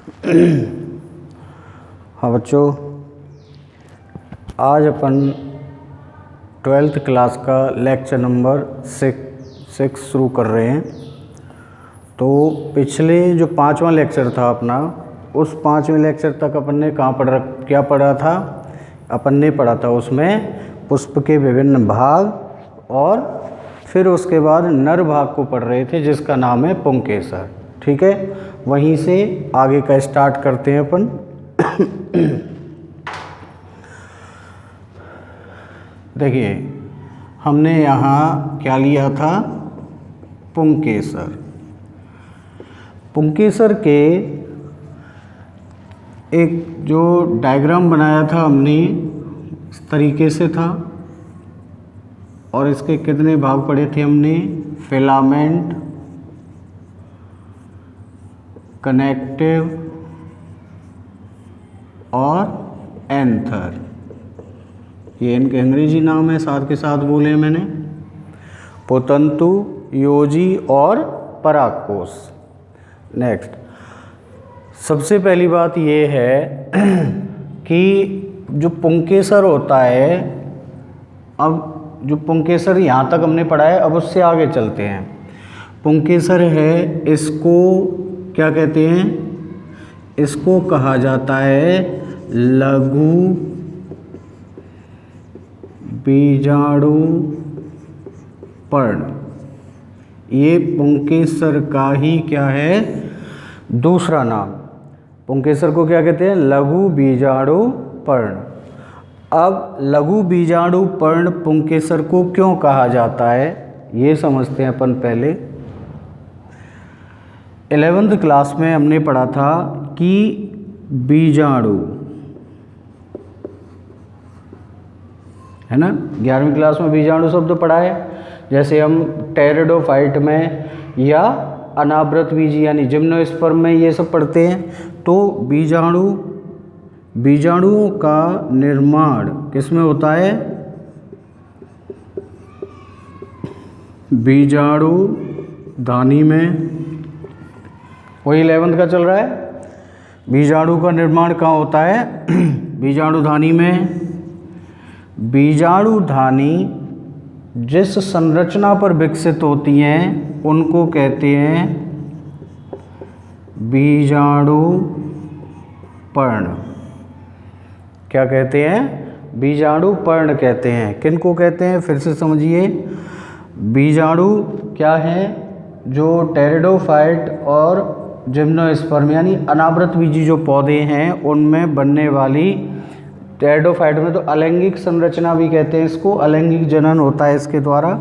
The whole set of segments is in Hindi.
हाँ बच्चों, आज अपन 12th क्लास का लेक्चर नंबर 6 शुरू कर रहे हैं। तो पिछले जो 5वां लेक्चर था अपना, उस 5वें लेक्चर तक अपन ने क्या पढ़ा था? अपन ने पढ़ा था उसमें पुष्प के विभिन्न भाग और फिर उसके बाद नर भाग को पढ़ रहे थे जिसका नाम है पुंकेसर। ठीक है, वहीं से आगे का स्टार्ट करते हैं अपन। देखिए, हमने यहाँ क्या लिया था? पुंकेसर। पुंकेसर के एक जो डायग्राम बनाया था हमने, इस तरीके से था। और इसके कितने भाग पढ़े थे हमने? फिलामेंट, कनेक्टिव और एंथर। ये इनके अंग्रेजी नाम है, साथ के साथ बोले मैंने। पोतंतु, योजी और परागकोश। नेक्स्ट, सबसे पहली बात ये है कि जो पुंकेसर होता है, अब जो पुंकेसर यहाँ तक हमने पढ़ा है, अब उससे आगे चलते हैं। पुंकेसर है, इसको क्या कहते हैं? इसको कहा जाता है लघु बीजाणु पर्ण। ये पुंकेसर का ही क्या है? दूसरा नाम। पुंकेसर को क्या कहते हैं? लघु बीजाणु पर्ण। अब लघु बीजाणु पर्ण पुंकेसर को क्यों कहा जाता है, ये समझते हैं अपन पहले। 11th क्लास में हमने पढ़ा था कि बीजाणु है ना, 11वीं क्लास में बीजाणु शब्द पढ़ा है। जैसे हम टेरिडोफाइट में या अनावृत बीजी यानी जिम्नोस्पर्म में ये सब पढ़ते हैं। तो बीजाणुओं का निर्माण किस में होता है? बीजाणु धानी में। वही 11th का चल रहा है। बीजाणु का निर्माण कहाँ होता है? बीजाणु धानी में। बीजाणु धानी जिस संरचना पर विकसित होती हैं उनको कहते हैं बीजाणु पर्ण। क्या कहते हैं? बीजाणु पर्ण कहते हैं। किनको कहते हैं? फिर से समझिए। बीजाणु क्या है? जो टेरिडोफाइट और जिम्नोस्पर्म यानी अनावृत बीजी जो पौधे हैं उनमें बनने वाली, टेरिडोफाइट में तो अलैंगिक संरचना भी कहते हैं इसको, अलैंगिक जनन होता है इसके द्वारा।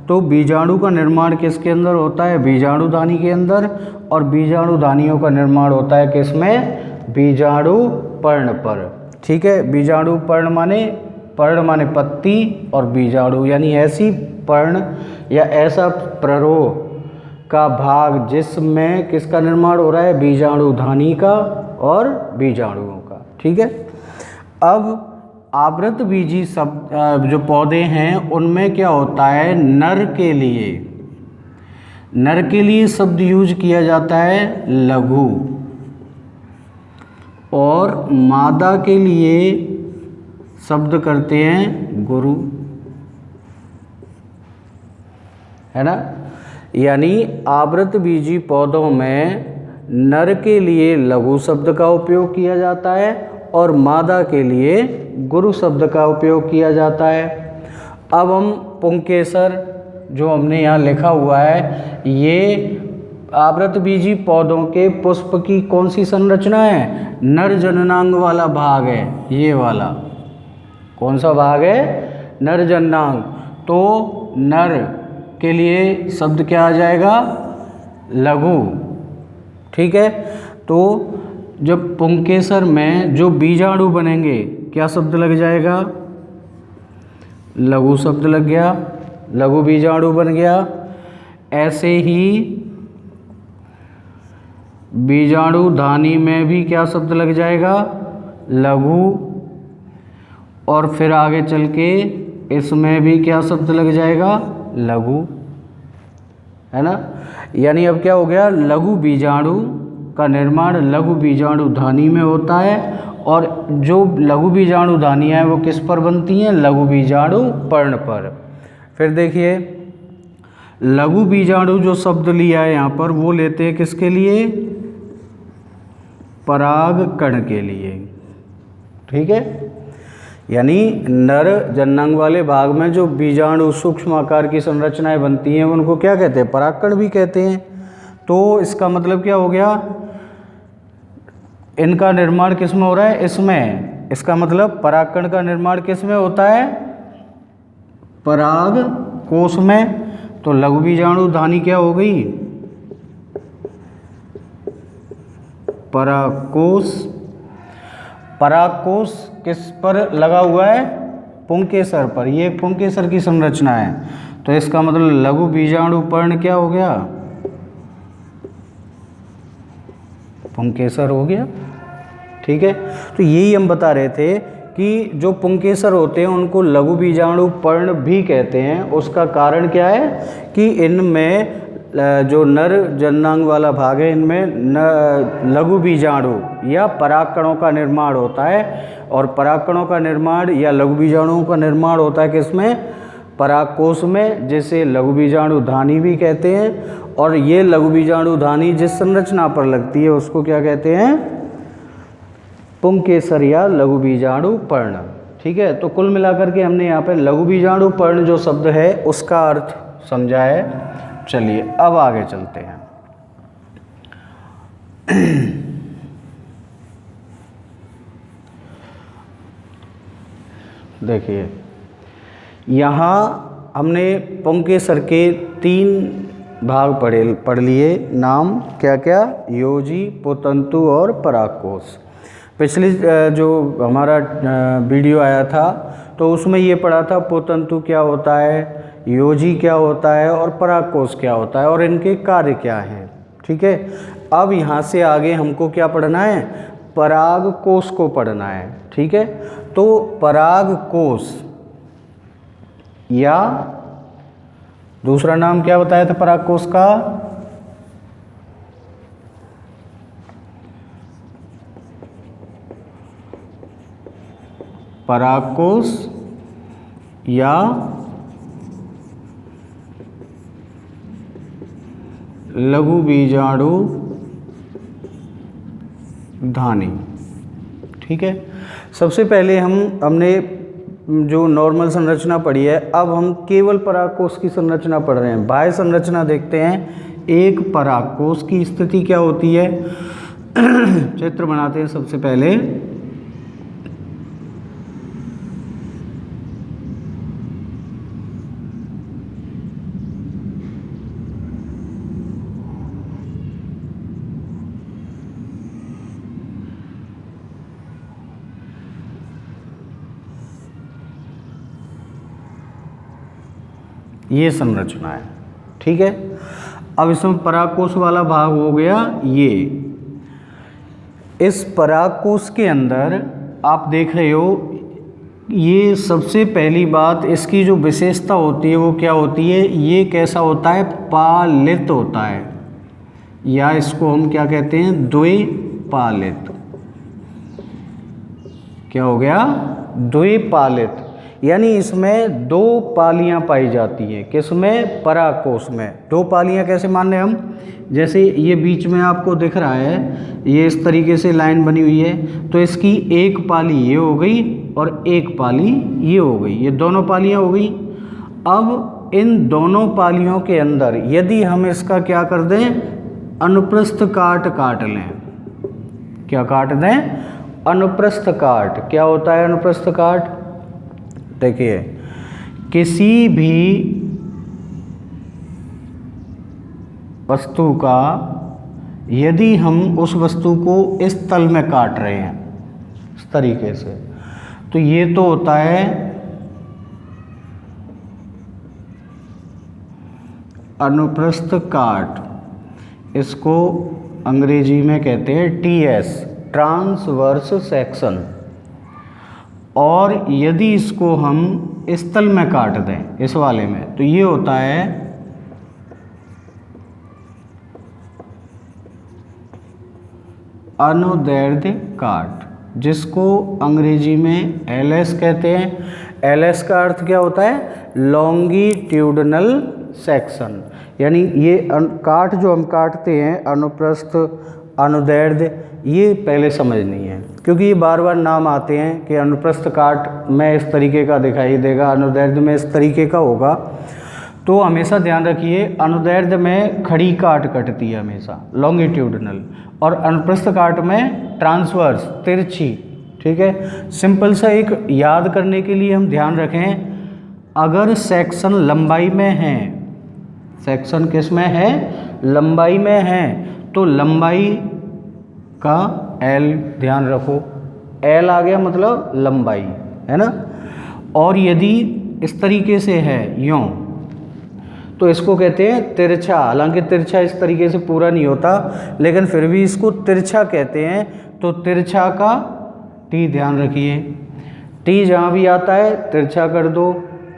तो बीजाणु का निर्माण किसके अंदर होता है? बीजाणु धानी के अंदर। और बीजाणु धानियों का निर्माण होता है किसमें? बीजाणु पर्ण पर। ठीक है, बीजाणु पर्ण माने पत्ती, और बीजाणु यानी ऐसी पर्ण या ऐसा प्ररोह का भाग जिसमें किसका निर्माण हो रहा है? बीजाणु धानी का और बीजाणुओं का। ठीक है, अब आवृत बीजी सब जो पौधे हैं उनमें क्या होता है? नर के लिए शब्द यूज किया जाता है लघु, और मादा के लिए शब्द करते हैं गुरु, है ना। यानी आवृत बीजी पौधों में नर के लिए लघु शब्द का उपयोग किया जाता है और मादा के लिए गुरु शब्द का उपयोग किया जाता है। अब हम पुंकेसर जो हमने यहाँ लिखा हुआ है, ये आवृत बीजी पौधों के पुष्प की कौन सी संरचना है? नर जननांग वाला भाग है, ये वाला। कौन सा भाग है? नर जननांग। तो नर के लिए शब्द क्या आ जाएगा? लघु। ठीक है, तो जब पुंकेसर में जो बीजाणु बनेंगे क्या शब्द लग जाएगा? लघु शब्द लग गया, लघु बीजाणु बन गया। ऐसे ही बीजाणु धानी में भी क्या शब्द लग जाएगा? लघु। और फिर आगे चल के इसमें भी क्या शब्द लग जाएगा? लघु, है ना। यानी अब क्या हो गया? लघु बीजाणु का निर्माण लघु बीजाणुधानी में होता है, और जो लघु बीजाणुधानियाँ हैं वो किस पर बनती हैं? लघु बीजाणु पर्ण पर। फिर देखिए, लघु बीजाणु जो शब्द लिया है यहाँ पर वो लेते हैं किसके लिए? परागकण के लिए। ठीक है, यानी नर जननांग वाले भाग में जो बीजाणु सूक्ष्म आकार की संरचनाएं बनती हैं उनको क्या कहते हैं? परागकण भी कहते हैं। तो इसका मतलब क्या हो गया? इनका निर्माण किस में हो रहा है? इसमें। इसका मतलब परागकण का निर्माण किस में होता है? पराग कोश में। तो लघु बीजाणुधानी क्या हो गई? परागकोश। परागकोश किस पर लगा हुआ है? पुंकेसर पर। ये पुंकेसर की संरचना है। तो इसका मतलब लघु बीजाणु पर्ण क्या हो गया? पुंकेसर हो गया। ठीक है, तो यही हम बता रहे थे कि जो पुंकेसर होते हैं उनको लघु बीजाणु पर्ण भी कहते हैं। उसका कारण क्या है कि इनमें जो नर जननांग वाला भाग है इनमें लघु बीजाणु या परागकणों का निर्माण होता है, और परागकणों का निर्माण या लघु बीजाणुओं का निर्माण होता है किसमें? परागकोश में, जिसे लघु बीजाणुधानी भी कहते हैं। और ये लघु बीजाणुधानी जिस संरचना पर लगती है उसको क्या कहते हैं? पुंकेसर या लघु बीजाणु पर्ण। ठीक है, तो कुल मिलाकर के हमने यहाँ पे लघु बीजाणु पर्ण जो शब्द है उसका अर्थ समझा है। चलिए अब आगे चलते हैं। देखिए, यहाँ हमने पुंकेसर के 3 भाग पढ़ लिए। नाम क्या क्या? योजी, पोतंतु और परागकोश। पिछली जो हमारा वीडियो आया था तो उसमें ये पढ़ा था पोतंतु क्या होता है, योजी क्या होता है और परागकोश क्या होता है और इनके कार्य क्या हैं। ठीक है, अब यहाँ से आगे हमको क्या पढ़ना है? परागकोश को पढ़ना है। ठीक है, तो परागकोश या दूसरा नाम क्या बताया था परागकोश का? परागकोश या लघु बीजाणु धानी। ठीक है, सबसे पहले हमने जो नॉर्मल संरचना पढ़ी है, अब हम केवल परागकोश की संरचना पढ़ रहे हैं। बाह्य संरचना देखते हैं। एक परागकोश की स्थिति क्या होती है? चित्र बनाते हैं सबसे पहले। ये संरचना है। ठीक है, अब इसमें परागकोश वाला भाग हो गया। ये इस परागकोश के अंदर आप देख रहे हो, ये सबसे पहली बात इसकी जो विशेषता होती है वो क्या होती है? ये कैसा होता है? पालित होता है, या इसको हम क्या कहते हैं? द्विपालित। क्या हो गया? द्विपालित, यानी इसमें 2 पालियां पाई जाती हैं। किसमें? परागकोश में। 2 पालियां कैसे मान रहे हम? जैसे ये बीच में आपको दिख रहा है, ये इस तरीके से लाइन बनी हुई है, तो इसकी एक पाली ये हो गई और एक पाली ये हो गई। ये दोनों पालियां हो गई। अब इन दोनों पालियों के अंदर यदि हम इसका क्या कर दें? अनुप्रस्थ काट लें। क्या काट दें? अनुप्रस्थ काट। क्या होता है अनुप्रस्थ काट? देखिए, किसी भी वस्तु का यदि हम उस वस्तु को इस तल में काट रहे हैं इस तरीके से, तो ये तो होता है अनुप्रस्थ काट। इसको अंग्रेजी में कहते हैं TS, ट्रांसवर्स सेक्शन। और यदि इसको हम इस तल में काट दें, इस वाले में, तो ये होता है अनुदैर्ध्य काट, जिसको अंग्रेजी में एलएस कहते हैं। एलएस का अर्थ क्या होता है? Longitudinal section. यानी ये काट जो हम काटते हैं, अनुप्रस्थ, अनुदैर्ध्य, ये पहले समझनी है, क्योंकि ये बार बार नाम आते हैं कि अनुप्रस्थ काट में इस तरीके का दिखाई देगा, अनुदैर्ध्य में इस तरीके का होगा। तो हमेशा ध्यान रखिए, अनुदैर्ध्य में खड़ी काट कटती है हमेशा, लॉन्गिट्यूडनल, और अनुप्रस्थ काट में ट्रांसवर्स, तिरछी। ठीक है, सिंपल सा एक याद करने के लिए हम ध्यान रखें, अगर सेक्शन लंबाई में है, सेक्शन किस में है? लंबाई में है, तो लंबाई का एल ध्यान रखो, एल आ गया मतलब लंबाई, है ना। और यदि इस तरीके से है यूँ, तो इसको कहते हैं तिरछा। हालांकि तिरछा इस तरीके से पूरा नहीं होता, लेकिन फिर भी इसको तिरछा कहते हैं। तो तिरछा का टी ध्यान रखिए, टी जहाँ भी आता है तिरछा कर दो।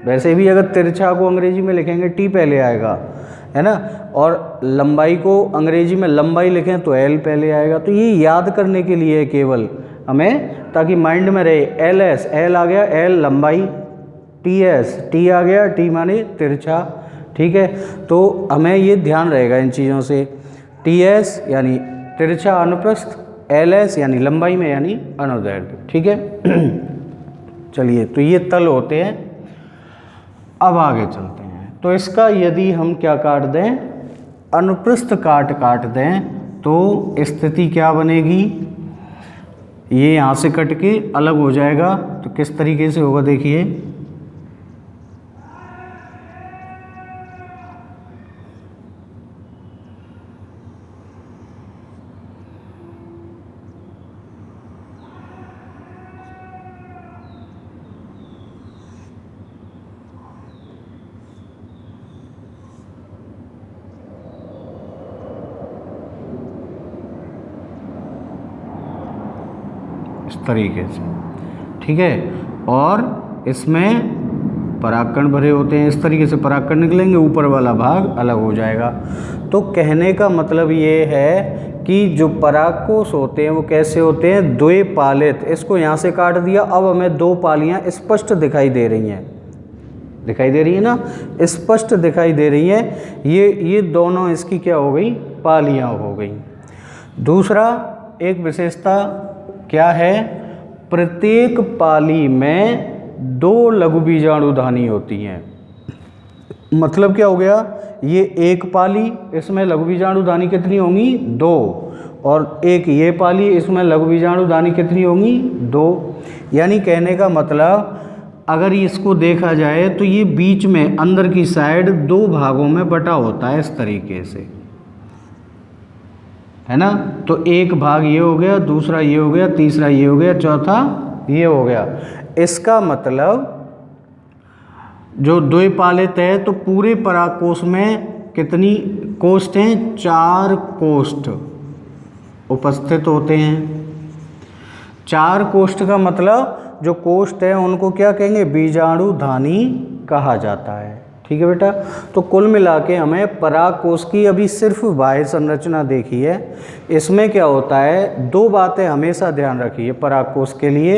वैसे भी अगर तिरछा को अंग्रेजी में लिखेंगे टी पहले आएगा, है ना, और लंबाई को अंग्रेजी में लंबाई लिखें तो एल पहले आएगा। तो ये याद करने के लिए केवल हमें, ताकि माइंड में रहे, एल एस, एल आ गया एल लंबाई, टी एस, टी आ गया टी माने तिरछा। ठीक है, तो हमें ये ध्यान रहेगा इन चीज़ों से। टी एस यानी तिरछा अनुप्रस्थ, एल एस यानी लंबाई में यानी अनुदैर्ध्य। ठीक है चलिए, तो ये तल होते हैं। अब आगे चलते हैं। तो इसका यदि हम क्या काट दें, अनुप्रस्थ काट दें, तो स्थिति क्या बनेगी? ये यहाँ से कट के अलग हो जाएगा। तो किस तरीके से होगा देखिए, इस तरीके से। ठीक है, और इसमें परागकण भरे होते हैं, इस तरीके से परागकण निकलेंगे, ऊपर वाला भाग अलग हो जाएगा। तो कहने का मतलब ये है कि जो परागकोश होते हैं वो कैसे होते हैं? द्विपालित। इसको यहाँ से काट दिया, अब हमें दो पालियाँ स्पष्ट दिखाई दे रही हैं, दिखाई दे रही है ना, स्पष्ट दिखाई दे रही है। ये दोनों इसकी क्या हो गई? पालियाँ हो गई। दूसरा एक विशेषता क्या है? प्रत्येक पाली में दो लघु बीजाणुधानी होती हैं। मतलब क्या हो गया? ये एक पाली, इसमें लघु बीजाणुधानी कितनी होंगी? दो। और एक ये पाली, इसमें लघु बीजाणुधानी कितनी होंगी? दो। यानी कहने का मतलब, अगर इसको देखा जाए तो ये बीच में अंदर की साइड दो भागों में बटा होता है, इस तरीके से, है ना। तो एक भाग ये हो गया, दूसरा ये हो गया, तीसरा ये हो गया, चौथा ये हो गया। इसका मतलब जो द्विपालित है, तो पूरे परागकोश में कितनी कोष्ठ हैं? 4 कोष्ठ उपस्थित होते हैं। 4 कोष्ठ का मतलब जो कोष्ठ है उनको क्या कहेंगे? बीजाणुधानी कहा जाता है। ठीक है बेटा, तो कुल मिला के हमें परागकोश की अभी सिर्फ बाह्य संरचना देखी है। इसमें क्या होता है, दो बातें हमेशा ध्यान रखिए परागकोश के लिए।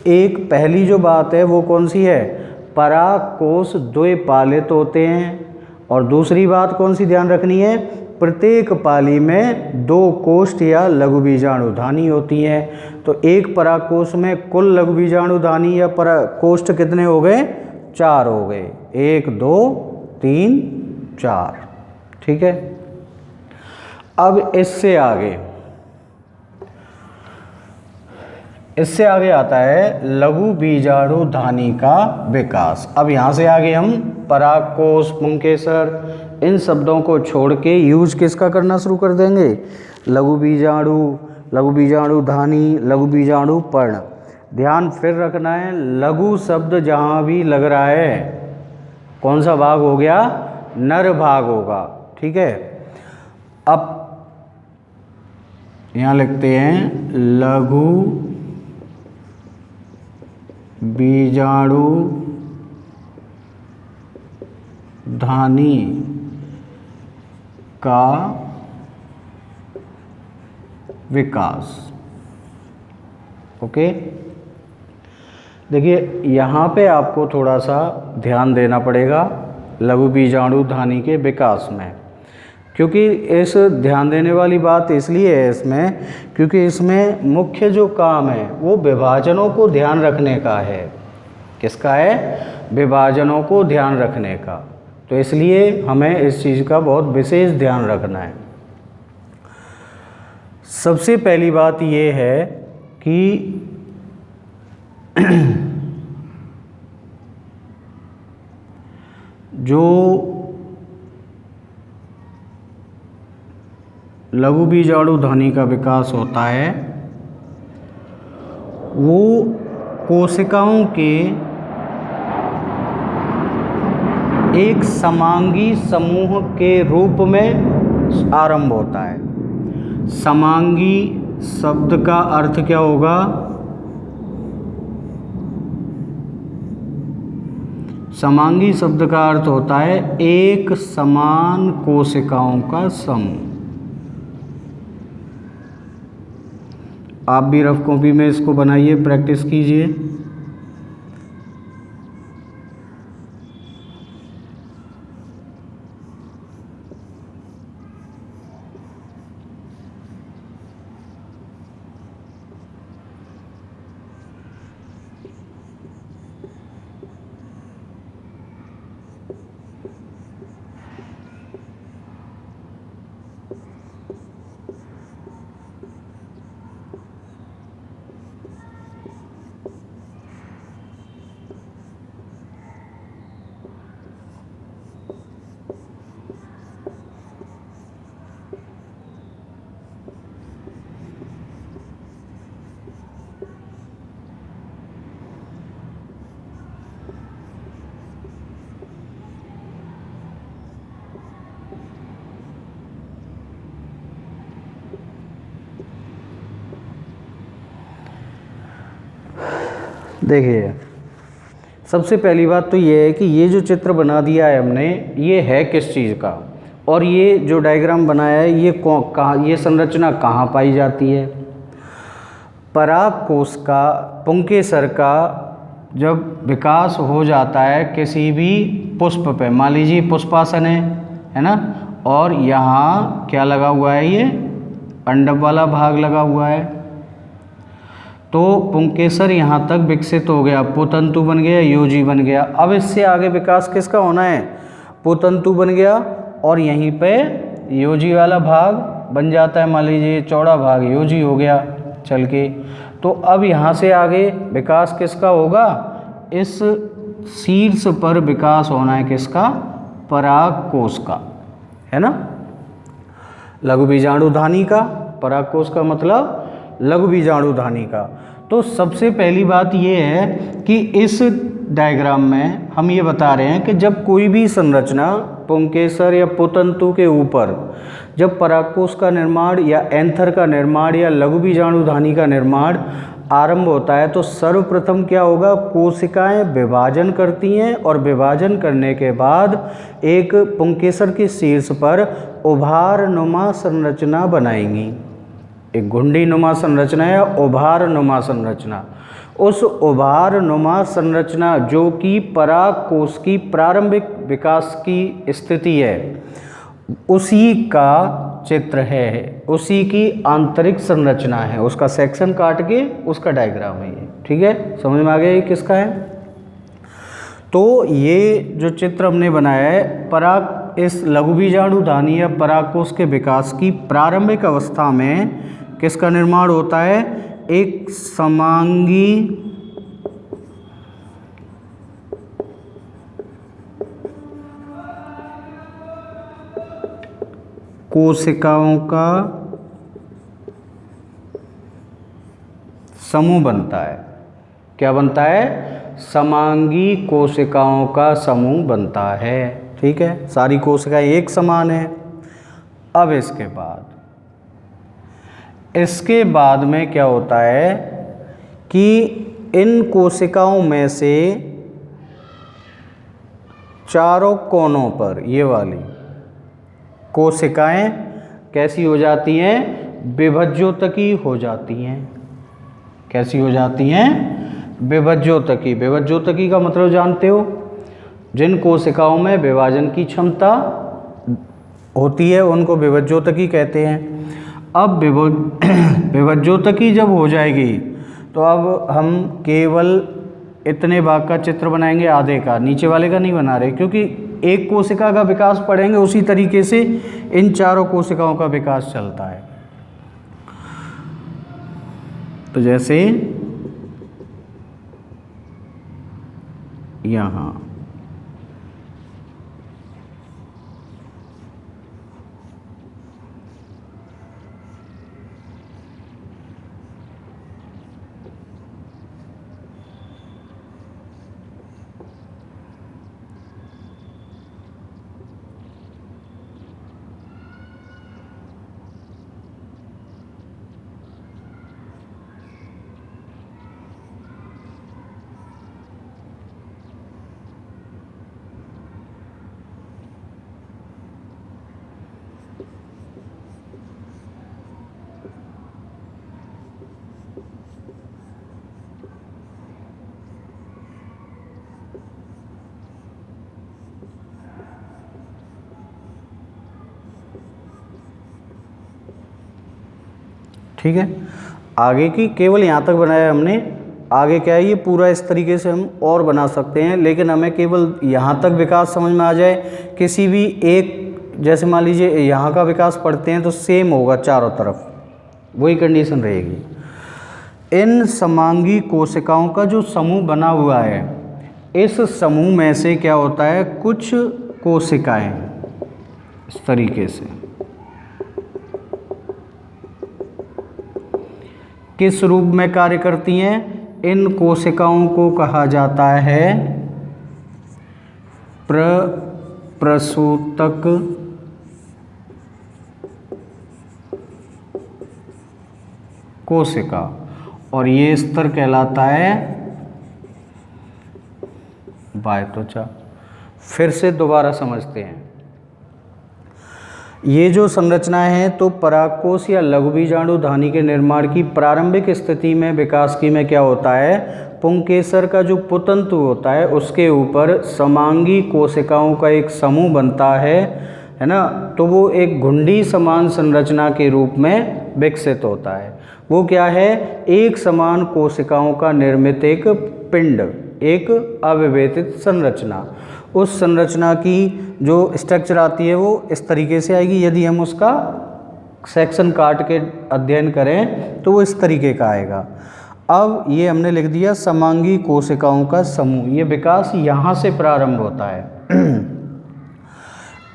एक पहली जो बात है वो कौन सी है? परागकोश द्विपालित होते हैं। और दूसरी बात कौन सी ध्यान रखनी है? प्रत्येक पाली में 2 कोष्ठ या लघु बीजाणुधानी होती हैं। तो एक परागकोश में कुल लघु बीजाणुधानी या कोष्ठ कितने हो गए? 4 हो गए। 1 2 3 4। ठीक है, अब इससे आगे आता है लघु बीजाणुधानी का विकास। अब यहाँ से आगे हम परागकोश, पुंकेसर, इन शब्दों को छोड़ के यूज किसका करना शुरू कर देंगे? लघु बीजाणु, लघु बीजाणुधानी, लघु बीजाणु पर्ण। ध्यान फिर रखना है, लघु शब्द जहाँ भी लग रहा है, कौन सा भाग हो गया? नर भाग होगा। ठीक है, अब यहाँ लिखते हैं लघु बीजाणुधानी का विकास। ओके, देखिए यहाँ पे आपको थोड़ा सा ध्यान देना पड़ेगा लघु बीजाणु धानी के विकास में, क्योंकि इस ध्यान देने वाली बात इसलिए है इसमें क्योंकि इसमें मुख्य जो काम है वो विभाजनों को ध्यान रखने का है। किसका है? विभाजनों को ध्यान रखने का। तो इसलिए हमें इस चीज़ का बहुत विशेष ध्यान रखना है। सबसे पहली बात ये है कि जो लघु बीजाणु ध्वनि का विकास होता है वो कोशिकाओं के एक समांगी समूह के रूप में आरंभ होता है। समांगी शब्द का अर्थ क्या होगा? समांगी शब्द का अर्थ होता है एक समान कोशिकाओं का समूह। आप भी रफ कॉपी में इसको बनाइए, प्रैक्टिस कीजिए। देखिए, सबसे पहली बात तो ये है कि ये जो चित्र बना दिया है हमने, ये है किस चीज़ का, और ये जो डायग्राम बनाया है ये कहाँ, ये संरचना कहाँ पाई जाती है? परागकोश का, पुंकेसर का जब विकास हो जाता है किसी भी पुष्प पे, मान लीजिए पुष्पासन है ना, और यहाँ क्या लगा हुआ है? ये अंडक वाला भाग लगा हुआ है। तो पुंकेसर यहाँ तक विकसित हो गया, पुतंतु बन गया, योजी बन गया। अब इससे आगे विकास किसका होना है? पुतंतु बन गया और यहीं पे योजी वाला भाग बन जाता है, मान लीजिए चौड़ा भाग योजी हो गया चल के। तो अब यहाँ से आगे विकास किसका होगा? इस शीर्ष पर विकास होना है किसका? परागकोश का, है ना, लघु बीजाणु धानी का। परागकोश का मतलब लघु बीजाणु धानी का। तो सबसे पहली बात ये है कि इस डायग्राम में हम ये बता रहे हैं कि जब कोई भी संरचना पुंकेसर या पुतंतु के ऊपर जब परागकोश का निर्माण या एंथर का निर्माण या लघु बीजाणु धानी का निर्माण आरंभ होता है तो सर्वप्रथम क्या होगा? कोशिकाएं विभाजन करती हैं और विभाजन करने के बाद एक पुंकेसर के शीर्ष पर उभारनुमा संरचना बनाएंगी। एक घुंडी नुमा संरचना है, उभार नुमा संरचना। उस उभार नुमा संरचना जो कि परागकोश की प्रारंभिक विकास की स्थिति है, उसी का चित्र है, उसी की आंतरिक संरचना है, उसका सेक्शन काट के उसका डायग्राम है ये। ठीक है, समझ में आ गया ये किसका है? तो ये जो चित्र हमने बनाया है इस लघु बीजाणु धानी या परागकोश के विकास की प्रारंभिक अवस्था में किसका निर्माण होता है? एक समांगी कोशिकाओं का समूह बनता है। क्या बनता है? समांगी कोशिकाओं का समूह बनता है। ठीक है, सारी कोशिकाएं एक समान है। अब इसके बाद में क्या होता है कि इन कोशिकाओं में से चारों कोनों पर ये वाली कोशिकाएं कैसी हो जाती हैं? विभज्योतकी हो जाती हैं। कैसी हो जाती हैं? विभज्योतकी। विभज्योतकी का मतलब जानते हो? जिन कोशिकाओं में विभाजन की क्षमता होती है उनको विभज्योतकी कहते हैं। अब विभज्योतकी जब हो जाएगी तो अब हम केवल इतने भाग का चित्र बनाएंगे, आधे का, नीचे वाले का नहीं बना रहे, क्योंकि एक कोशिका का विकास पढ़ेंगे उसी तरीके से इन चारों कोशिकाओं का विकास चलता है। तो जैसे यहाँ ठीक है। आगे की केवल यहाँ तक बनाया हमने, आगे क्या है ये पूरा इस तरीके से हम और बना सकते हैं, लेकिन हमें केवल यहाँ तक विकास समझ में आ जाए। किसी भी एक, जैसे मान लीजिए यहाँ का विकास पढ़ते हैं तो सेम होगा चारों तरफ, वही कंडीशन रहेगी। इन समांगी कोशिकाओं का जो समूह बना हुआ है, इस समूह में से क्या होता है, कुछ कोशिकाएं इस तरीके से किस रूप में कार्य करती हैं? इन कोशिकाओं को कहा जाता है प्रसूतक कोशिका, और ये स्तर कहलाता है बाह्यत्वचा। फिर से दोबारा समझते हैं। ये जो संरचनाएं हैं तो परागकोश या लघुबीजाणु धानी के निर्माण की प्रारंभिक स्थिति में विकास की में क्या होता है, पुंकेसर का जो पुतंतु होता है उसके ऊपर समांगी कोशिकाओं का एक समूह बनता है ना, तो वो एक घुंडी समान संरचना के रूप में विकसित होता है। वो क्या है, एक समान कोशिकाओं का निर्मित एक पिंड, एक अविभेदित संरचना। उस संरचना की जो स्ट्रक्चर आती है वो इस तरीके से आएगी। यदि हम उसका सेक्शन काट के अध्ययन करें तो वो इस तरीके का आएगा। अब ये हमने लिख दिया समांगी कोशिकाओं का समूह, ये विकास यहाँ से प्रारंभ होता है।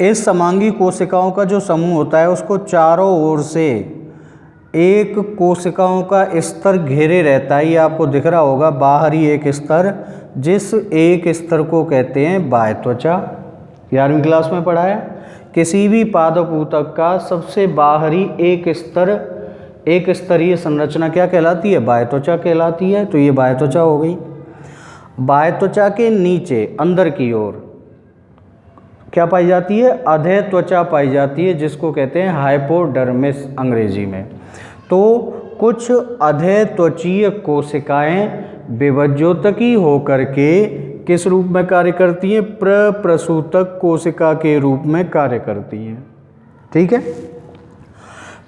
इस समांगी कोशिकाओं का जो समूह होता है उसको चारों ओर से एक कोशिकाओं का स्तर घेरे रहता है। ये आपको दिख रहा होगा, बाहरी एक स्तर, जिस एक स्तर को कहते हैं बाह्यत्वचा। 11वीं क्लास में पढ़ा है। किसी भी पादप ऊतक का सबसे बाहरी एक स्तर, एक स्तरीय संरचना क्या कहलाती है, बाह्यत्वचा कहलाती है। तो ये बाह्यत्वचा हो गई। बाह्यत्वचा के नीचे अंदर की ओर क्या पाई जाती है, अधः त्वचा पाई जाती है, जिसको कहते हैं हाइपोडर्मिस अंग्रेजी में। तो कुछ अधः त्वचीय कोशिकाएं विभज्योतकी होकर के किस रूप में कार्य करती हैं, प्रप्रसूतक कोशिका के रूप में कार्य करती हैं। ठीक है।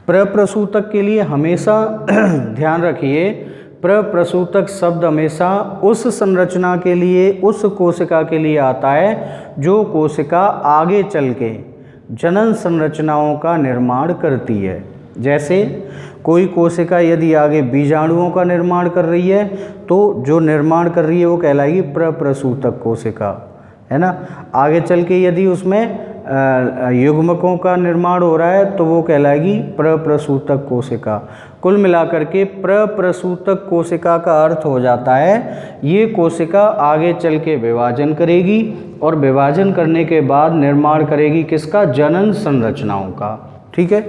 प्रप्रसूतक के लिए हमेशा ध्यान रखिए, प्रप्रसूतक शब्द हमेशा उस संरचना के लिए, उस कोशिका के लिए आता है जो कोशिका आगे चल के जनन संरचनाओं का निर्माण करती है। जैसे कोई कोशिका यदि आगे बीजाणुओं का निर्माण कर रही है तो जो निर्माण कर रही है वो कहलाएगी प्रप्रसूतक कोशिका, है ना। आगे चल के यदि उसमें युग्मकों का निर्माण हो रहा है तो वो कहलाएगी प्रप्रसूतक कोशिका। कुल मिलाकर के प्रप्रसूतक कोशिका का अर्थ हो जाता है ये कोशिका आगे चल के विभाजन करेगी और विभाजन करने के बाद निर्माण करेगी किसका, जनन संरचनाओं का। ठीक है।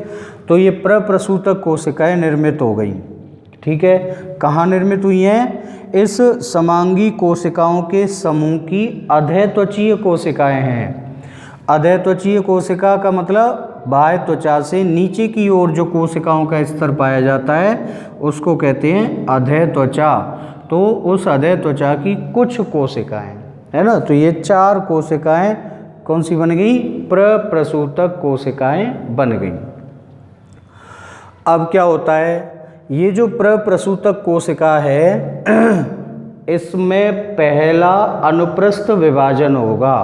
तो ये प्रप्रसूतक कोशिकाएं निर्मित हो गई। ठीक है। कहाँ निर्मित हुई हैं, इस समांगी कोशिकाओं के समूह की अधः त्वचीय कोशिकाएं हैं। अधः त्वचीय कोशिका का मतलब बाह्य त्वचा से नीचे की ओर जो कोशिकाओं का स्तर पाया जाता है उसको कहते हैं अधः त्वचा। तो उस अधः त्वचा की कुछ कोशिकाएं, है ना, तो ये 4 कोशिकाएं कौन सी बन गई? प्रप्रसूतक कोशिकाएं बन गई। अब क्या होता है, ये जो प्रप्रसूतक कोशिका है इसमें पहला अनुप्रस्थ विभाजन होगा।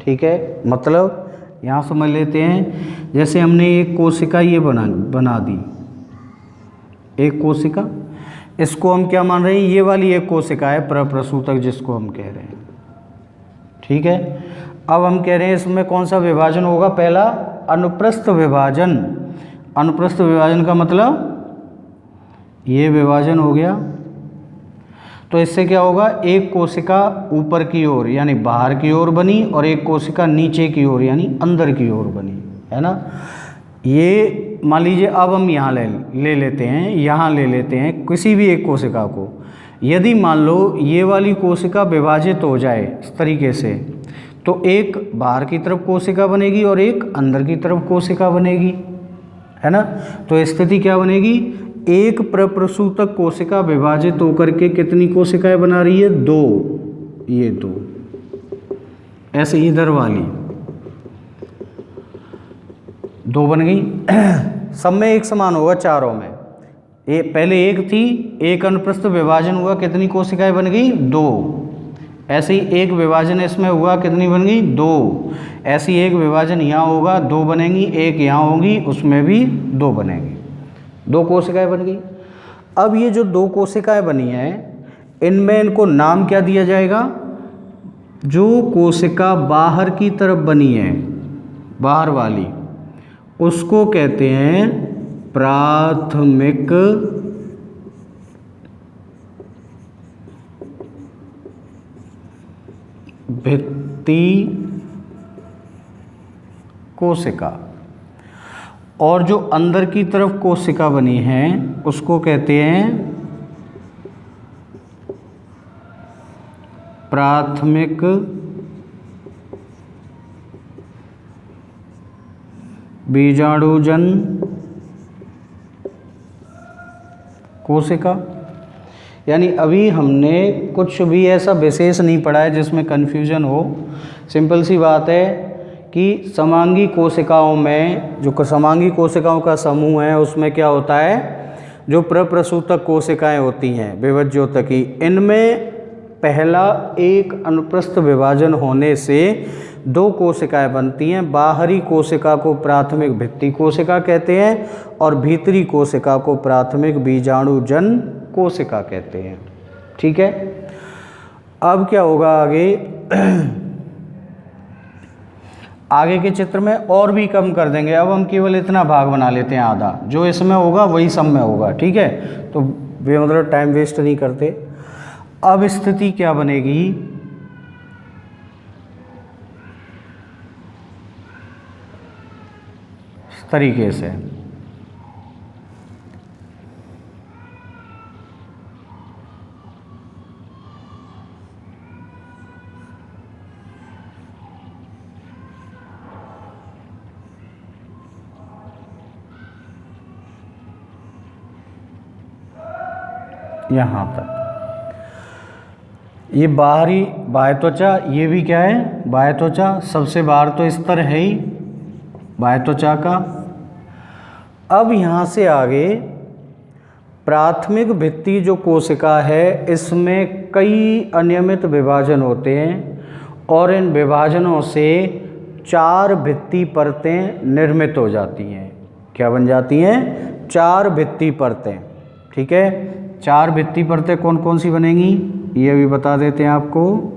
ठीक है, मतलब यहाँ समझ लेते हैं, जैसे हमने एक कोशिका ये बना दी, एक कोशिका, इसको हम क्या मान रहे हैं? ये वाली एक कोशिका है प्रप्रसूतक जिसको हम कह रहे हैं। ठीक है, अब हम कह रहे हैं इसमें कौन सा विभाजन होगा? पहला अनुप्रस्थ विभाजन। अनुप्रस्थ विभाजन का मतलब ये विभाजन हो गया। तो इससे क्या होगा? एक कोशिका ऊपर की ओर यानी बाहर की ओर बनी और एक कोशिका नीचे की ओर यानी अंदर की ओर बनी, है ना। ये मान लीजिए, अब हम यहाँ ले लेते हैं, यहाँ ले लेते हैं किसी भी एक कोशिका को। यदि मान लो ये वाली कोशिका विभाजित हो जाए इस तरीके से, तो एक बाहर की तरफ कोशिका बनेगी और एक अंदर की तरफ कोशिका बनेगी, है ना। तो स्थिति क्या बनेगी? एक प्रप्रसूतक कोशिका विभाजित होकर के कितनी कोशिकाएं बना रही है? 2। ये 2 ऐसे इधर वाली 2 बन गई। सब में एक समान होगा, चारों में। पहले एक थी, एक अनुप्रस्थ विभाजन हुआ, कितनी कोशिकाएं बन गई? 2। ऐसे ही एक विभाजन इसमें हुआ, कितनी बन गई? 2। ऐसे ही एक विभाजन यहाँ होगा, 2 बनेंगी, एक यहाँ होगी, उसमें भी 2 बनेंगी, 2 कोशिकाएं बन गई। अब ये जो 2 कोशिकाएं बनी हैं, इनमें इनको नाम क्या दिया जाएगा? जो कोशिका बाहर की तरफ बनी है, बाहर वाली, उसको कहते हैं प्राथमिक भित्ति कोशिका। और जो अंदर की तरफ कोशिका बनी है उसको कहते हैं प्राथमिक बीजाणुजन कोशिका। यानी अभी हमने कुछ भी ऐसा विशेष नहीं पढ़ा है जिसमें कन्फ्यूजन हो। सिंपल सी बात है कि समांगी कोशिकाओं में, जो समांगी कोशिकाओं का समूह है, उसमें क्या होता है? जो प्रप्रसूतक कोशिकाएं होती हैं विभज्योतकी, इनमें पहला एक अनुप्रस्थ विभाजन होने से 2 कोशिकाएं बनती हैं। बाहरी कोशिका को प्राथमिक भित्ति कोशिका कहते हैं और भीतरी कोशिका को प्राथमिक बीजाणुजन कोशिका कहते हैं। ठीक है, अब क्या होगा आगे? आगे के चित्र में और भी कम कर देंगे। अब हम केवल इतना भाग बना लेते हैं, आधा जो इसमें होगा वही सब में होगा। ठीक है, तो वे मतलब टाइम वेस्ट नहीं करते। अब स्थिति क्या बनेगी? इस तरीके से यहाँ तक। ये बाह्य त्वचा, ये भी क्या है? बाह्य त्वचा। सबसे बाहर तो स्तर है ही बाह्य त्वचा का। अब यहाँ से आगे प्राथमिक भित्ति जो कोशिका है, इसमें कई अनियमित विभाजन होते हैं और इन विभाजनों से 4 भित्ति परतें निर्मित हो जाती हैं। क्या बन जाती हैं? 4 भित्ति परतें। ठीक है, 4 भित्ति परतें कौन कौन सी बनेंगी ये भी बता देते हैं आपको।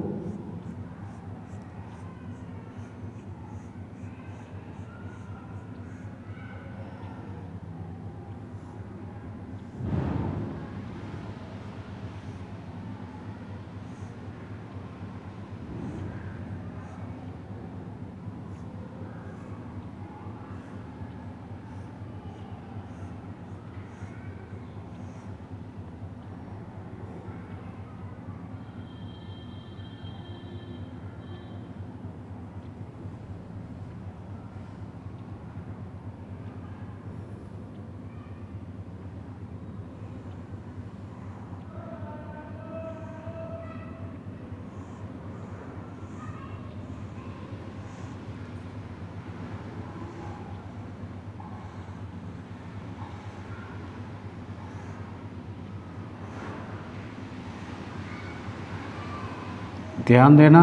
ध्यान देना,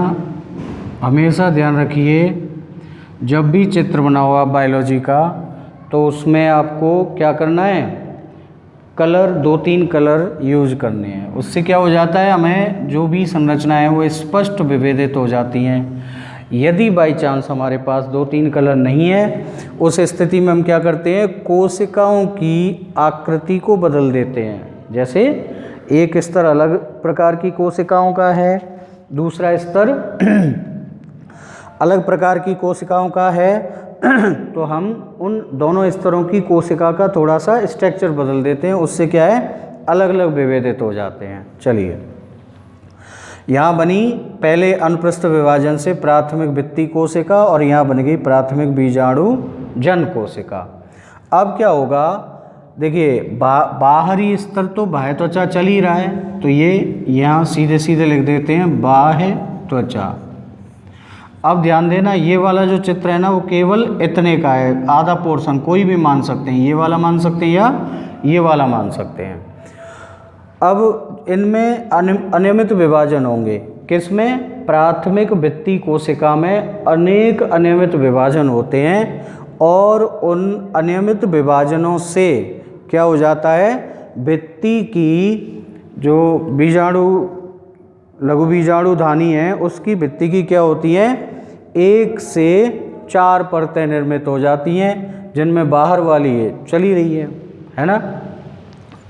हमेशा ध्यान रखिए जब भी चित्र बना हुआ बायोलॉजी का तो उसमें आपको क्या करना है, कलर 2-3 कलर यूज करने हैं। उससे क्या हो जाता है, हमें जो भी संरचना है वो स्पष्ट विभेदित हो जाती हैं। यदि बाई चांस हमारे पास 2-3 कलर नहीं है, उस स्थिति में हम क्या करते हैं, कोशिकाओं की आकृति को बदल देते हैं। जैसे एक स्तर अलग प्रकार की कोशिकाओं का है, दूसरा स्तर अलग प्रकार की कोशिकाओं का है, तो हम उन दोनों स्तरों की कोशिका का थोड़ा सा स्ट्रक्चर बदल देते हैं। उससे क्या है, अलग अलग विभेदित हो जाते हैं। चलिए, यहाँ बनी पहले अनुप्रस्थ विभाजन से प्राथमिक भित्ति कोशिका और यहाँ बन गई प्राथमिक बीजाणु जन कोशिका। अब क्या होगा, देखिए बाहरी स्तर तो बाह्य त्वचा चल ही रहा है, तो ये यहाँ सीधे सीधे लिख देते हैं बाह्य त्वचा। अब ध्यान देना, ये वाला जो चित्र है ना वो केवल इतने का है, आधा पोर्शन कोई भी मान सकते हैं, ये वाला मान सकते हैं या ये वाला मान सकते हैं। अब इनमें अनियमित विभाजन होंगे, किसमें, प्राथमिक भित्ति कोशिका में अनेक अनियमित विभाजन होते हैं और उन अनियमित विभाजनों से क्या हो जाता है, भित्ति की जो बीजाणु लघु बीजाणु धानी है उसकी भित्ति की क्या होती है, 1 से 4 परतें निर्मित हो जाती हैं, जिनमें बाहर वाली ये चली रही है ना।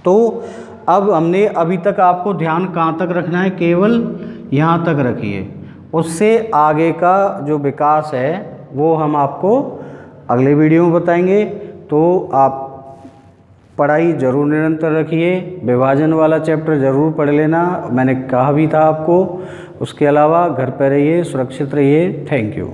तो अब हमने अभी तक आपको ध्यान कहाँ तक रखना है, केवल यहाँ तक रखिए। उससे आगे का जो विकास है वो हम आपको अगले वीडियो में बताएंगे। तो आप पढ़ाई जरूर निरंतर रखिए, विभाजन वाला चैप्टर ज़रूर पढ़ लेना, मैंने कहा भी था आपको। उसके अलावा घर पर रहिए, सुरक्षित रहिए। Thank you.